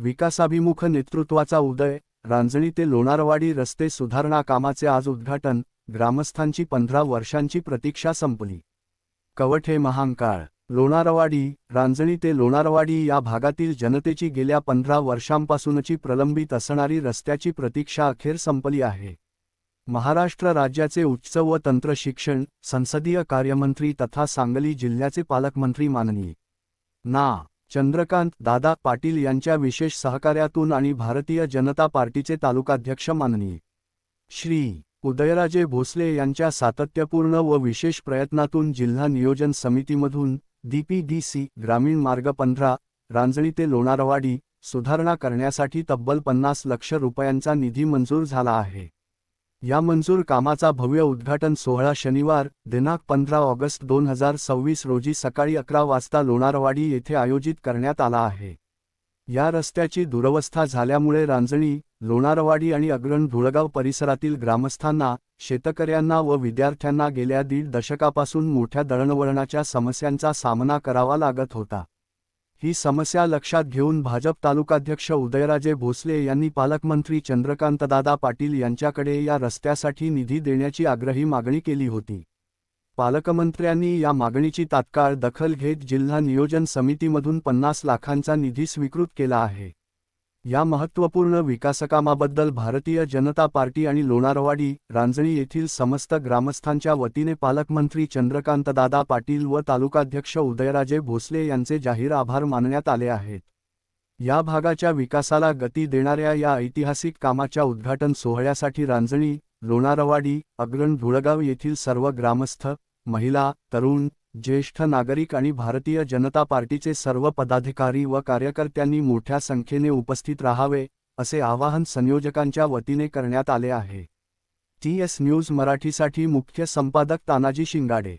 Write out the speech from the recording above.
विकासाभिमुख नेतृत्वाचा उदय, रांजणी ते लोणारवाडी रस्ते सुधारणा कामाचे आज उद्घाटन, ग्रामस्थांची 15 वर्षांची प्रतीक्षा संपली. कवठे महांकाळ. लोणारवाडी, रांजणी ते लोणारवाडी या भागातील जनतेची गेल्या 15 वर्षांपासूनची प्रलंबित असणारी रस्त्याची प्रतीक्षा अखेर संपली आहे. महाराष्ट्र राज्याचे उच्च व तंत्र शिक्षण, संसदीय कार्यमंत्री तथा सांगली जिल्ह्याचे पालकमंत्री माननीय ना. चंद्रकांत दादा पाटील यांच्या विशेष सहकार्यातून आणि भारतीय जनता पार्टीचे तालुकाध्यक्ष माननीय श्री उदयराजे भोसले यांच्या सातत्यपूर्ण व विशेष प्रयत्नातून जिल्हा नियोजन समितीमधून DPDC ग्रामीण मार्ग 15, रांजणी ते लोणारवाडी सुधारणा करण्यासाठी तब्बल 50 लाख रुपयांचा निधी मंजूर झाला आहे. या मंजूर कामाचा भव्य उद्घाटन सोहळा शनिवार दिनांक 15 ऑगस्ट 2026 रोजी सकाळी 11 वाजता लोणारवाडी येथे आयोजित करण्यात आला आहे. या रस्त्याची दुरवस्था झाल्यामुळे रांजणी, लोणारवाडी आणि अग्रण धुळगाव परिसरातील ग्रामस्थांना, शेतकऱ्यांना व विद्यार्थ्यांना गेल्या 1.5 दशकापासून मोठ्या दळणवळणाच्या समस्यांचा सामना करावा लागत होता. ही समस्या लक्षात घेऊन भाजप तालुकाध्यक्ष उदयराजे भोसले यांनी पालकमंत्री चंद्रकांतदादा पाटील यांच्याकडे या रस्त्यासाठी निधी देण्याची आग्रही मागणी केली होती. पालकमंत्र्यांनी या मागणीची तात्काळ दखल घेत जिल्हा नियोजन समितीमधून 50 लाखांचा निधी स्वीकृत केला आहे. या महत्त्वपूर्ण विकासकामाबद्दल भारतीय जनता पार्टी आणि लोणारवाडी, रांजणी येथील समस्त ग्रामस्थांच्या वतीने पालकमंत्री चंद्रकांतदादा पाटील व तालुकाध्यक्ष उदयराजे भोसले यांचे जाहीर आभार मानण्यात आले आहेत. या भागाच्या विकासाला गती देणाऱ्या या ऐतिहासिक कामाच्या उद्घाटन सोहळ्यासाठी रांजणी, लोणारवाडी, अग्रण धुळगाव येथील सर्व ग्रामस्थ, महिला, तरुण, ज्येष्ठ नागरिक आणि भारतीय जनता पार्टीचे सर्व पदाधिकारी व कार्यकर्त्यांनी मोठ्या संख्येने उपस्थित राहावे, असे आवाहन संयोजकांच्या वतीने करण्यात आले आहे. TS न्यूज मराठीसाठी मुख्य संपादक तानाजी शिंगाडे.